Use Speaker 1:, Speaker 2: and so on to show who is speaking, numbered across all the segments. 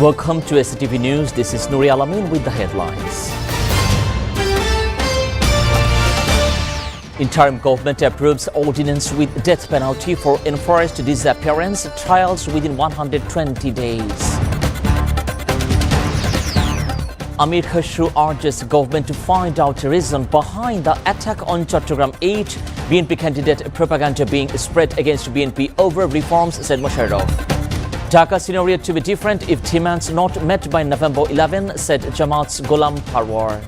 Speaker 1: Welcome to SATV News. This is Nuri Alamin with the headlines. Interim government approves ordinance with death penalty for enforced disappearance trials within 120 days. Amir Khusro urges government to find out the reason behind the attack on Chattogram 8. BNP candidate propaganda being spread against BNP over reforms, said Musharraf. Dhaka scenario to be different if demands not met by November 11, said Jamaat's Ghulam Parwar.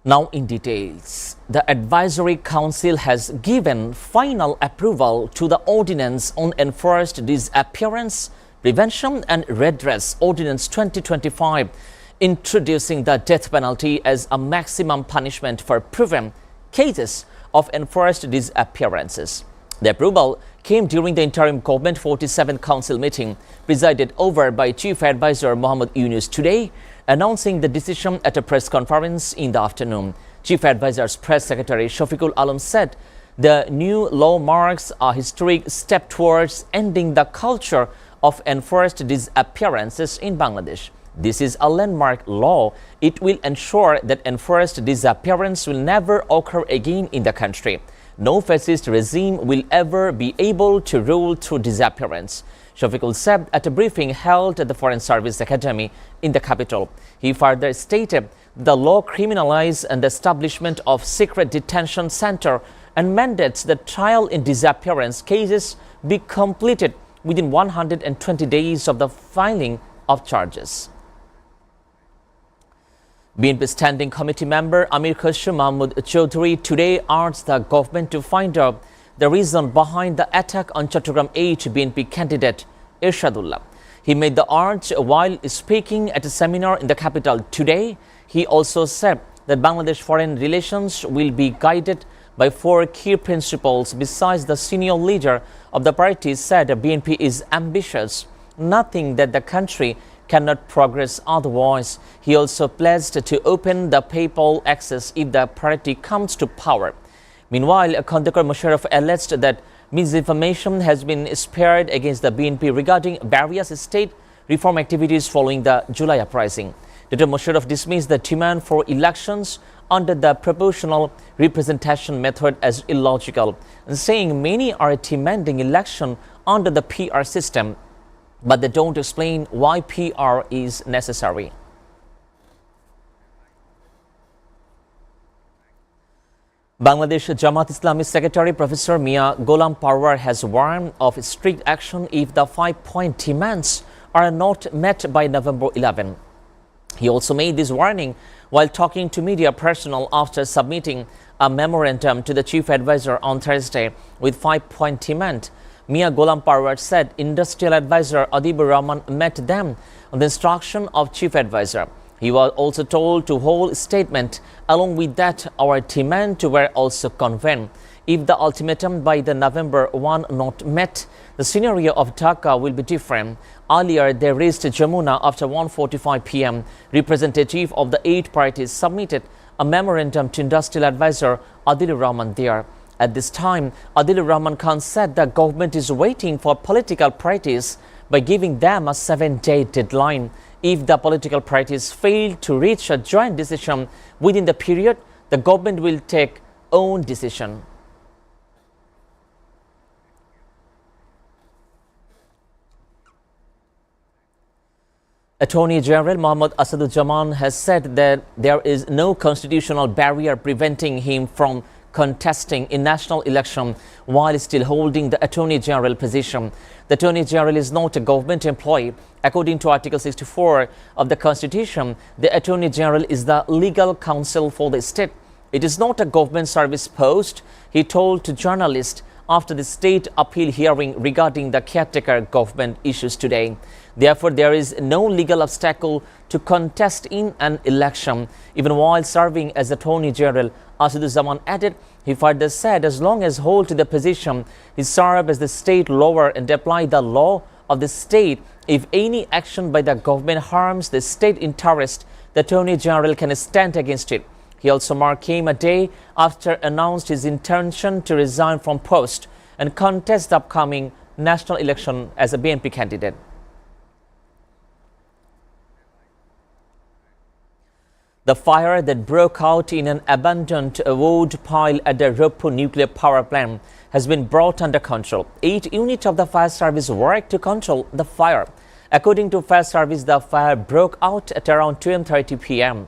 Speaker 1: Now in details, the Advisory Council has given final approval to the Ordinance on Enforced Disappearance, Prevention and Redress Ordinance 2025, introducing the death penalty as a maximum punishment for proven cases of enforced disappearances. The approval came during the interim government 47 council meeting presided over by Chief Advisor Mohammad Yunus today, announcing the decision at a press conference in the afternoon. Chief Advisor's press secretary Shafiqul Alam said the new law marks a historic step towards ending the culture of enforced disappearances in Bangladesh. This is a landmark law. It will ensure that enforced disappearance will never occur again in the country. No fascist regime will ever be able to rule through disappearance, Shafiqul said at a briefing held at the Foreign Service Academy in the capital. He further stated the law criminalizes the establishment of secret detention center and mandates that trial in disappearance cases be completed within 120 days of the filing of charges. BNP Standing Committee member Amir Khusro Mahmood Chowdhury today urged the government to find out the reason behind the attack on Chattogram 8 BNP candidate Irshadullah. He made the urge while speaking at a seminar in the capital today. He also said that Bangladesh foreign relations will be guided by 4 key principles. Besides, the senior leader of the party said BNP is ambitious, nothing that the country cannot progress otherwise. He also pledged to open the PayPal access if the party comes to power. Meanwhile, Khandekar Musharraf alleged that misinformation has been spread against the BNP regarding various state reform activities following the July uprising. Dr. Musharraf dismissed the demand for elections under the proportional representation method as illogical, saying many are demanding election under the PR system, but they don't explain why PR is necessary. Bangladesh Jamaat Islami Secretary Professor Mia Ghulam Parwar has warned of strict action if the 5-point demands are not met by November 11. He also made this warning while talking to media personnel after submitting a memorandum to the Chief Advisor on Thursday with 5-point demand. Mia Ghulam Parwar said Industrial Advisor Adibur Rahman met them on the instruction of Chief Advisor. He was also told to hold a statement. Along with that, our demand were also convened. If the ultimatum by the November 1 not met, the scenario of Dhaka will be different. Earlier, they reached Jamuna after 1:45 p.m. Representative of the 8 parties submitted a memorandum to Industrial Advisor Adilur Rahman there. At this time, Adilur Rahman Khan said the government is waiting for political parties by giving them a 7-day deadline. If the political parties fail to reach a joint decision within the period, the government will take own decision. Attorney General Mohammad Asaduzzaman has said that there is no constitutional barrier preventing him from contesting in national election while still holding the Attorney General position. The Attorney General is not a government employee. According to Article 64 of the Constitution, the Attorney General is the legal counsel for the state. It is not a government service post, he told to journalists after the state appeal hearing regarding the caretaker government issues today. Therefore, there is no legal obstacle to contest in an election. Even while serving as Attorney General, Asaduzzaman added, he further said as long as hold to the position, he serve as the state lawyer and apply the law of the state. If any action by the government harms the state interest, the Attorney General can stand against it. He also came a day after announced his intention to resign from post and contest the upcoming national election as a BNP candidate. The fire that broke out in an abandoned wood pile at the Ropo nuclear power plant has been brought under control. 8 units of the fire service worked to control the fire. According to fire service, the fire broke out at around 12:30 p.m.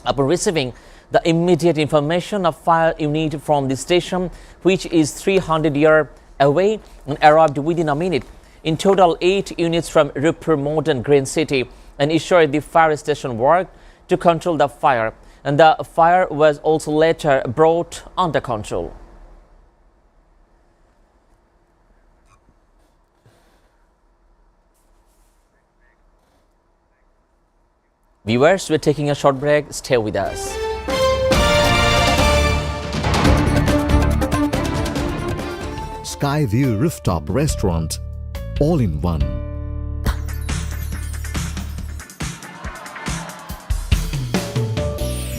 Speaker 1: Upon receiving the immediate information, a fire unit from the station, which is 300 yards away, arrived within a minute. In total, 8 units from Rupur Modern Green City and ensured the fire station worked to control the fire, and the fire was also later brought under control. Viewers, we're taking a short break. Stay with us.
Speaker 2: Skyview Rooftop Restaurant, all in one.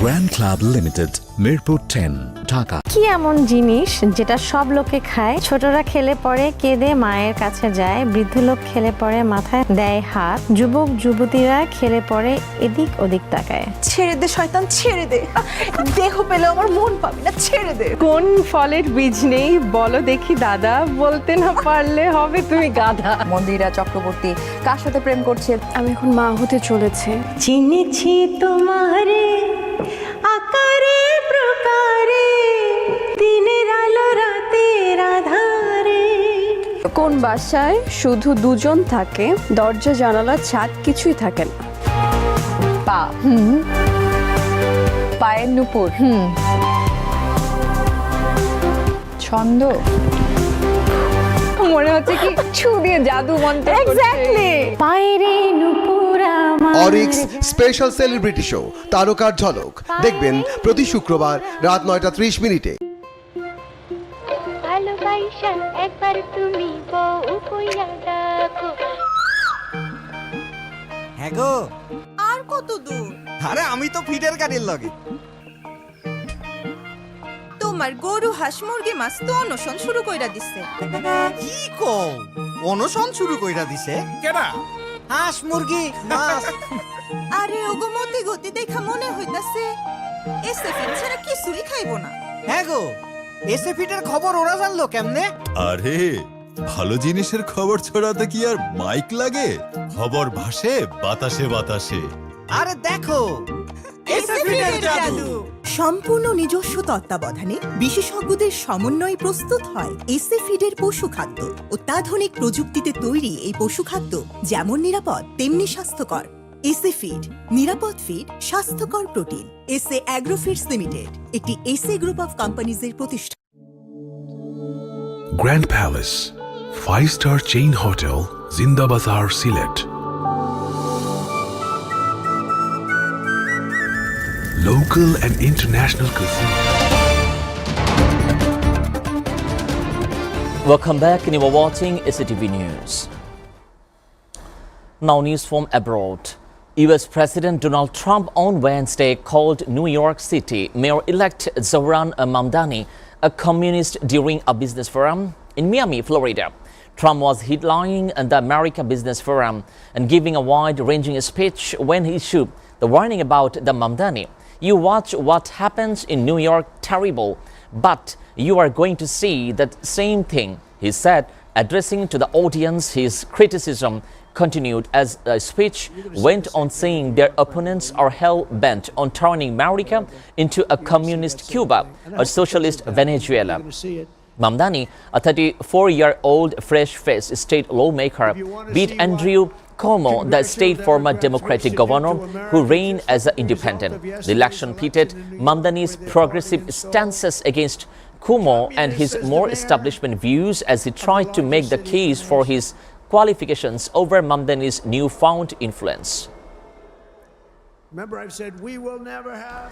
Speaker 2: Grand Club Limited, Mirpur 10, Dhaka.
Speaker 3: কি এমন জিনিস যেটা সব লোকে খায়? ছোটরা খেলে পরে কেঁদে মায়ের কাছে যায়, বৃদ্ধ লোক খেলে পরে মাথায় দেয় হাত, যুবক যুবতীরা খেলে পরে এদিক ওদিক তাকায়।
Speaker 4: ছেড়ে দে শয়তান, ছেড়ে দে, দেহ পেলে আমার মন পাবি না, ছেড়ে দে।
Speaker 3: কোন ফলের বীজ নেই বলো দেখি দাদা, বলতে না পারলে হবে তুমি গাধা।
Speaker 4: মন্দিরা চক্রবর্তী কার সাথে প্রেম করছে?
Speaker 3: আমি এখন মা হতে চলেছে।
Speaker 5: চিনেছি তোমারে আকারে প্রকারে, দিনের আলো রাতের আধারে।
Speaker 3: কোন বাসায় শুধু দুজন থাকে, দরজা জানালা ছাদ কিছুই থাকে না?
Speaker 4: পা, পায়ের নুপুর, ছন্দ,
Speaker 3: মনে হচ্ছে কি ছু দিয়ে জাদু মন্ত্র। এক্স্যাক্টলি।
Speaker 5: পায়রে নুপুরা
Speaker 6: অরিক্স স্পেশাল সেলিব্রিটি শো তারকার ঝলক দেখবেন প্রতি শুক্রবার রাত 9:30
Speaker 7: ভালোবাসা একবার তুমি বউ কইয়া ডাকো।
Speaker 8: হ্যাঁ গো,
Speaker 4: আর কত দূর?
Speaker 8: আরে আমি তো ফিডের গাড়ির লগে।
Speaker 4: তোমার গরু হাঁস মুরগি মাছ তো অনশন শুরু কইরা দিছে।
Speaker 8: কি কও, অনশন শুরু কইরা দিছে? কেডা? হাঁস মুরগি মাছ।
Speaker 4: আরে ওগো মতি গতি দেখা মনে হইতাছে এসএফএম ছাড়া কিছুই খাইবো না।
Speaker 8: হ্যাঁ গো, এসে ফিডের খবর ওরা জানলো কেমনে?
Speaker 9: আরে ভালো জিনিসের খবর ছড়াতে কি আর মাইক লাগে? খবর ভাসে বাতাসে বাতাসে।
Speaker 8: আরে দেখো, এসে ফিডের জাদু।
Speaker 10: সম্পূর্ণ নিজস্ব তত্ত্বাবধানে বিশেষজ্ঞদের সমন্বয়ে প্রস্তুত হয় এসএ ফিডের পশু খাদ্য। অত্যাধুনিক প্রযুক্তিতে তৈরি এই পশু খাদ্য যেমন নিরাপদ তেমনি স্বাস্থ্যকর। এসএ ফিড, নিরাপদ ফিড, স্বাস্থ্যকর protein. SA agro feeds limited একটি এসএ গ্রুপ অফ কোম্পানিজের প্রতিষ্ঠান।
Speaker 11: Grand Palace, 5-star chain hotel, Zinda Bazaar, Sylhet. Local and international cuisine.
Speaker 1: Welcome back, and you are watching SATV News. Now news from abroad. US President Donald Trump on Wednesday called New York City Mayor-elect Zohran Mamdani a communist during a business forum in Miami, Florida. Trump was headlining the America Business Forum and giving a wide-ranging speech when he issued the warning about the Mamdani. You watch what happens in New York, terrible, but you are going to see that same thing, he said, addressing to the audience. His criticism continued as the speech went on, saying their opponents are hell-bent on turning America into a communist Cuba, a socialist Venezuela. Mamdani, a 34-year-old fresh-faced state lawmaker, beat Andrew Cuomo, the state former Democratic governor who reigned as an independent. The election pitted Mamdani's progressive stances against Cuomo and his more establishment views as he tried to make the case for his qualifications over Mamdani's newfound influence.
Speaker 12: Remember, I've said we will never have.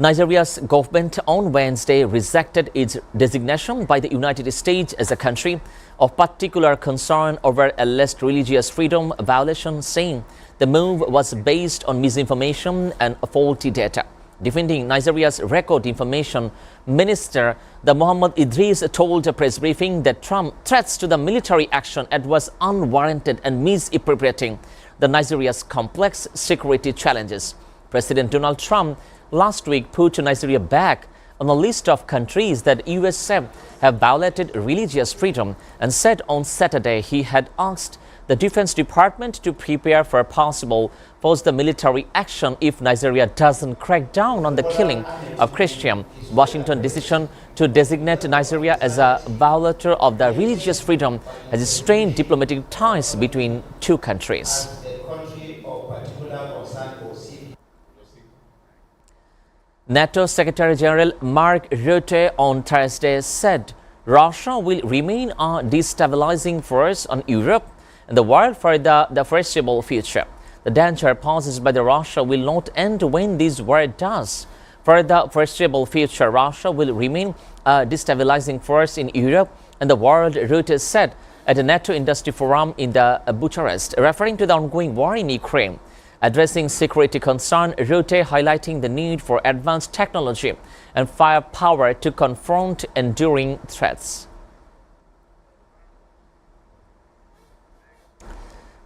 Speaker 1: Nigeria's government on Wednesday rejected its designation by the United States as a country of particular concern over alleged religious freedom violation, saying the move was based on misinformation and faulty data. Defending Nigeria's record, information minister the Muhammad Idris told a press briefing that Trump threats to the military action was unwarranted and misappropriating the Nigeria's complex security challenges. President Donald Trump last week put Nigeria back on a list of countries that US have violated religious freedom and said on Saturday he had asked the Defense Department to prepare for a possible post-military action if Nigeria doesn't crack down on the killing of Christians. Washington's decision to designate Nigeria as a violator of the religious freedom has strained diplomatic ties between two countries. NATO Secretary General Mark Rutte on Thursday said Russia will remain a destabilizing force on Europe and the world for the foreseeable future. The danger posed by Russia will not end when this war does. For the foreseeable future, Russia will remain a destabilizing force in Europe and the world, Rutte said at the NATO Industry Forum in Bucharest, referring to the ongoing war in Ukraine. Addressing security concern, Rutte highlighting the need for advanced technology and firepower to confront enduring threats.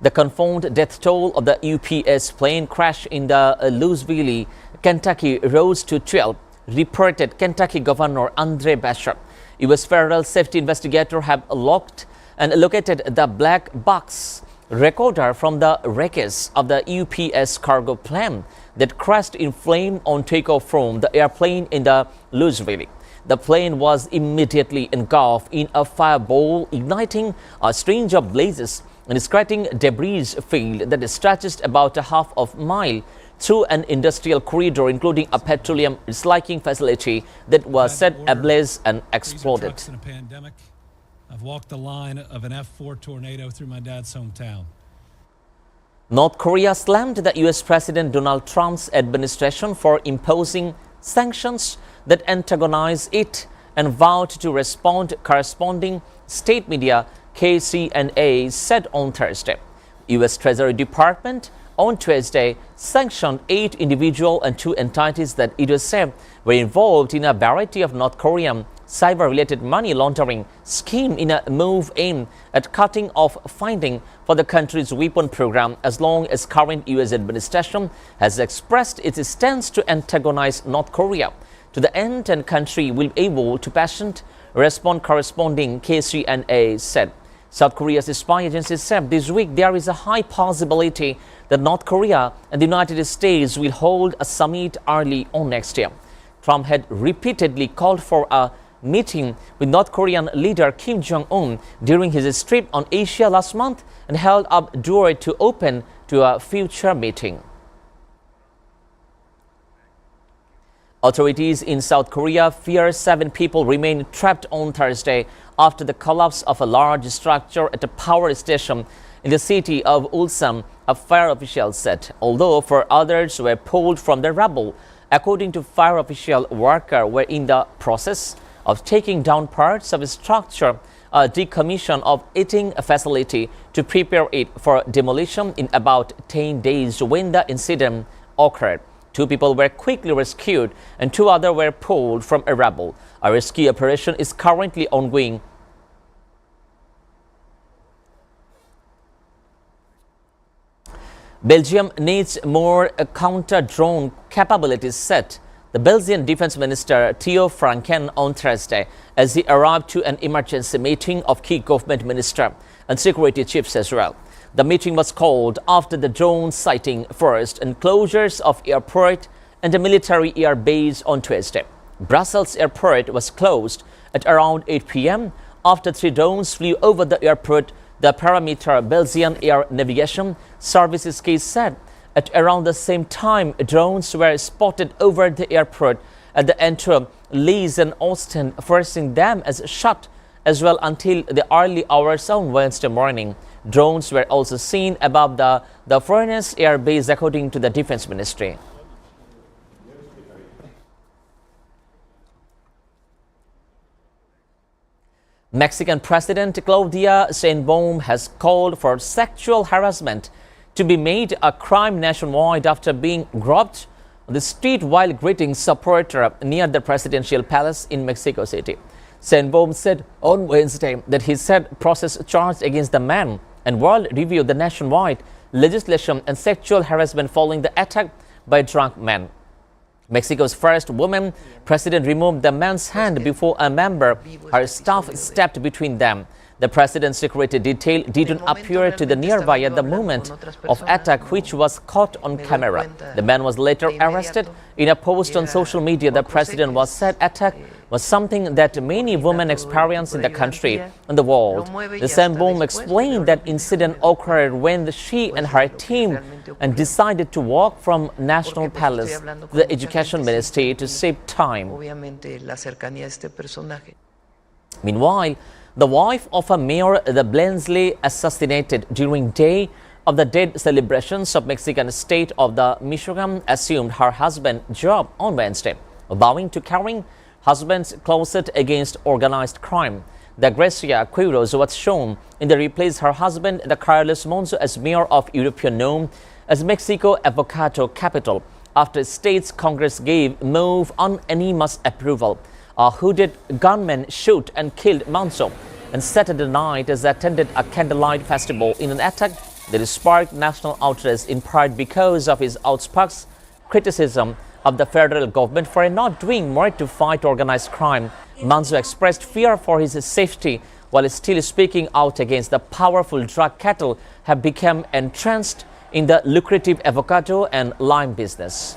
Speaker 1: The confirmed death toll of the UPS plane crash in the Louisville, Kentucky rose to 12, reported Kentucky Governor Andre Bashir. U.S. federal safety investigators have located the black box recorder from the wreckage of the UPS cargo plane that crashed in flame on takeoff from the airplane in the Louisville. The plane was immediately engulfed in a fireball, igniting a string of blazes and scattering debris field that stretches about a half of a mile through an industrial corridor, including a petroleum recycling facility that was set ablaze and exploded.
Speaker 13: I've walked the line of an F4 tornado through my dad's hometown.
Speaker 1: North Korea slammed the U.S. President Donald Trump's administration for imposing sanctions that antagonize it and vowed to respond. Corresponding state media KCNA said on Thursday. U.S. Treasury Department on Tuesday sanctioned 8 individuals and 2 entities that it was said were involved in a variety of North Korean cyber-related money laundering scheme in a move aimed at cutting off funding for the country's weapon program, as long as current U.S. administration has expressed its stance to antagonize North Korea. To the end, and country will be able to patient respond, corresponding KCNA said. South Korea's spy agency said this week there is a high possibility that North Korea and the United States will hold a summit early on next year. Trump had repeatedly called for a meeting with North Korean leader Kim Jong-un during his trip on Asia last month and held up door to open to a future meeting. Authorities in South Korea fear 7 people remain trapped on Thursday after the collapse of a large structure at a power station in the city of Ulsan, a fire official said, although 4 others were pulled from the rubble. According to fire official, workers were in the process of taking down parts of a structure, a decommission of eating facility to prepare it for demolition in about 10 days when the incident occurred. 2 people were quickly rescued and 2 others were pulled from a rubble. A rescue operation is currently ongoing. Belgium needs more counter-drone capabilities, said the Belgian Defense Minister Theo Franken on Thursday as he arrived to an emergency meeting of key government ministers and security chiefs as well. The meeting was called after the drone sighting first and closures of airport and a military air base on Tuesday. Brussels airport was closed at around 8 p.m. after 3 drones flew over the airport, the parameter Belgian Air Navigation Services case said. At around the same time, drones were spotted over the airport at the entry Leeds and Austin, forcing them as shut as well until the early hours on Wednesday morning. Drones were also seen above the Furness Air Base, according to the Defense Ministry. Mexican President Claudia Sheinbaum has called for sexual harassment to be made a crime nationwide after being groped on the street while greeting supporters near the presidential palace in Mexico City. Sheinbaum said on Wednesday that he said process charged against the man and will review the nationwide legislation and sexual harassment following the attack by a drunk man. Mexico's first woman president removed the man's hand before a member, her staff, stepped between them. The president's security detail didn't appear to the nearby at the moment of attack, which was caught on camera. The man was later arrested. In a post on social media, the president was said attack was something that many women experience in the country and the world. The Sheinbaum explained that incident occurred when she and her team decided to walk from National Palace to the Education Ministry to save time. Meanwhile, the wife of a mayor, the Blensley, assassinated during Day of the Dead celebrations of Mexican state of the Michoacan, assumed her husband's job on Wednesday, vowing to carrying husband's closet against organized crime. The Gracia Quiroz was shown in the replace her husband, the Carlos Monzo, as mayor of European known as Mexico Avocado capital, after state's Congress gave move unanimous approval. A hooded gunman shot and killed Manso and Saturday night as attended a candlelight festival in an attack that sparked national outrage in part because of his outspoken criticism of the federal government for not doing more to fight organized crime. Manso expressed fear for his safety while still speaking out against the powerful drug cartel have become entrenched in the lucrative avocado and lime business.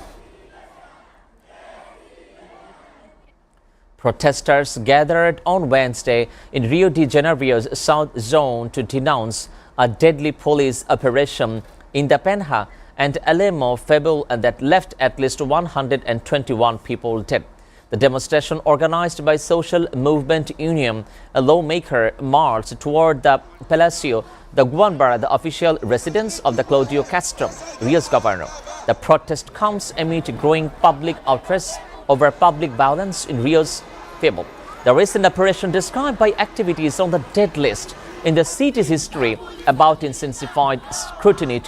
Speaker 1: Protesters gathered on Wednesday in Rio de Janeiro's South Zone to denounce a deadly police operation in the Penha and Alemo Febule that left at least 121 people dead. The demonstration, organized by Social Movement Union, a lawmaker, marched toward the Palacio de Guanabara, the official residence of the Claudio Castro, Rio's governor. The protest comes amid growing public outrage over public violence in Rio's Febule. The recent operation, described by activities on the dead list in the city's history, about intensified scrutiny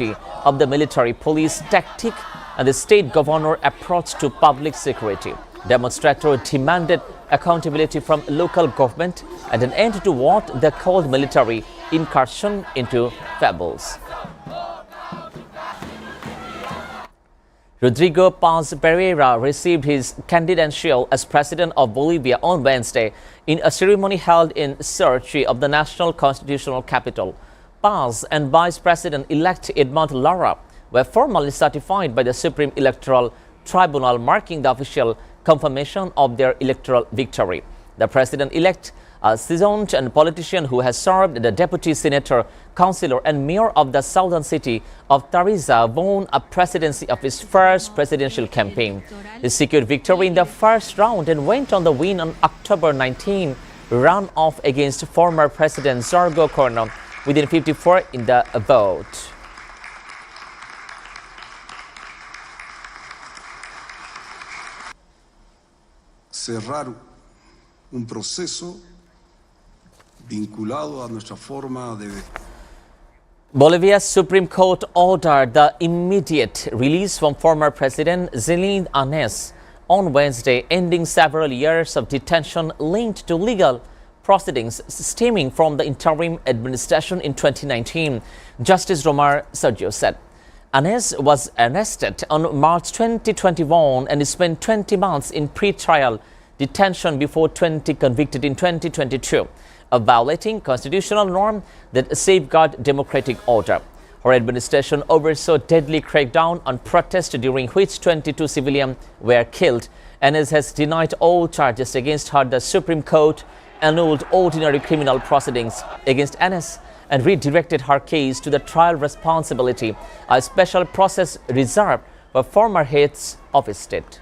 Speaker 1: of the military police tactic and the state governor approach to public security. Demonstrators demanded accountability from local government and an end to what they called military incursion into Fabules. Rodrigo Paz Pereira received his candidacy as president of Bolivia on Wednesday in a ceremony held in Sochi of the national constitutional capital. Paz and Vice President-elect Edmond Lara were formally certified by the Supreme Electoral Tribunal, marking the official confirmation of their electoral victory. The president-elect, a seasoned and politician who has served as the deputy senator, councillor and mayor of the southern city of Tarija, won a presidency of his first presidential campaign. He secured victory in the first round and went on the win on October 19, runoff against former President Jorge Corno within 54 in the vote.
Speaker 14: Cerrar un proceso vinculado a nuestra forma de...
Speaker 1: Bolivia's Supreme Court ordered the immediate release from former President Zelin Anes on Wednesday, ending several years of detention linked to legal proceedings stemming from the interim administration in 2019, Justice Romar Sergio said. Anes was arrested on March 2021 and spent 20 months in pre-trial detention before convicted in 2022 of violating constitutional norm that safeguard democratic order. Her administration oversaw deadly crackdown on protests during which 22 civilians were killed. Anes has denied all charges against her. The Supreme Court annulled ordinary criminal proceedings against Anes and redirected her case to the trial responsibility, a special process reserved for former heads of state.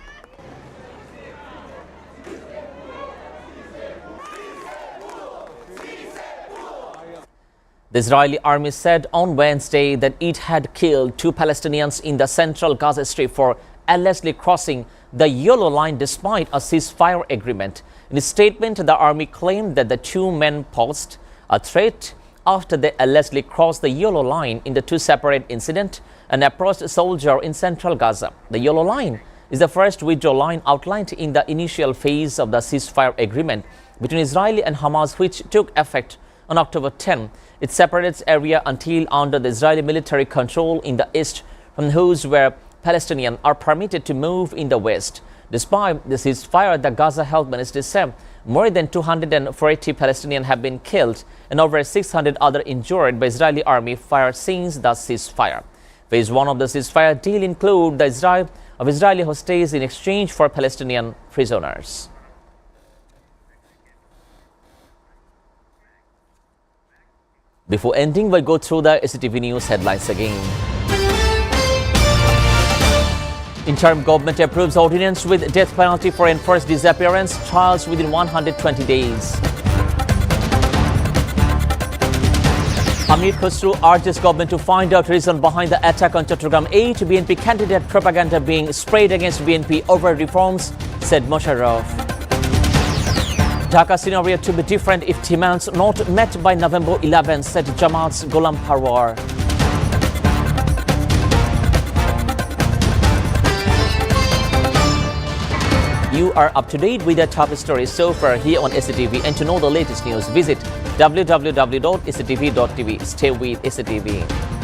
Speaker 1: The Israeli army said on Wednesday that it had killed 2 Palestinians in the central Gaza Strip for allegedly crossing the yellow line despite a ceasefire agreement. In a statement, the army claimed that the 2 men posed a threat after they allegedly crossed the yellow line in the 2 separate incidents and approached a soldier in central Gaza. The yellow line is the first withdrawal line outlined in the initial phase of the ceasefire agreement between Israel and Hamas, which took effect on October 10. It separates area until under the Israeli military control in the east from those where Palestinians are permitted to move in the west. Despite the ceasefire, the Gaza Health Ministry said more than 240 Palestinians have been killed and over 600 others injured by Israeli army fire since the ceasefire. Phase 1 of the ceasefire deal include the Israeli hostages in exchange for Palestinian prisoners. Before ending, we'll go through the SATV News headlines again. Interim government approves ordinance with death penalty for enforced disappearance, trials within 120 days. Amir Khosrow urges government to find out reason behind the attack on Chattogram 8 BNP candidate propaganda being sprayed against BNP over reforms, said Mosharraf. Dhaka scenario to be different if demands not met by November 11, said Jamaat's Ghulam Parwar. You are up to date with the top stories so far here on SATV, and to know the latest news, visit www.satv.tv. Stay with SATV.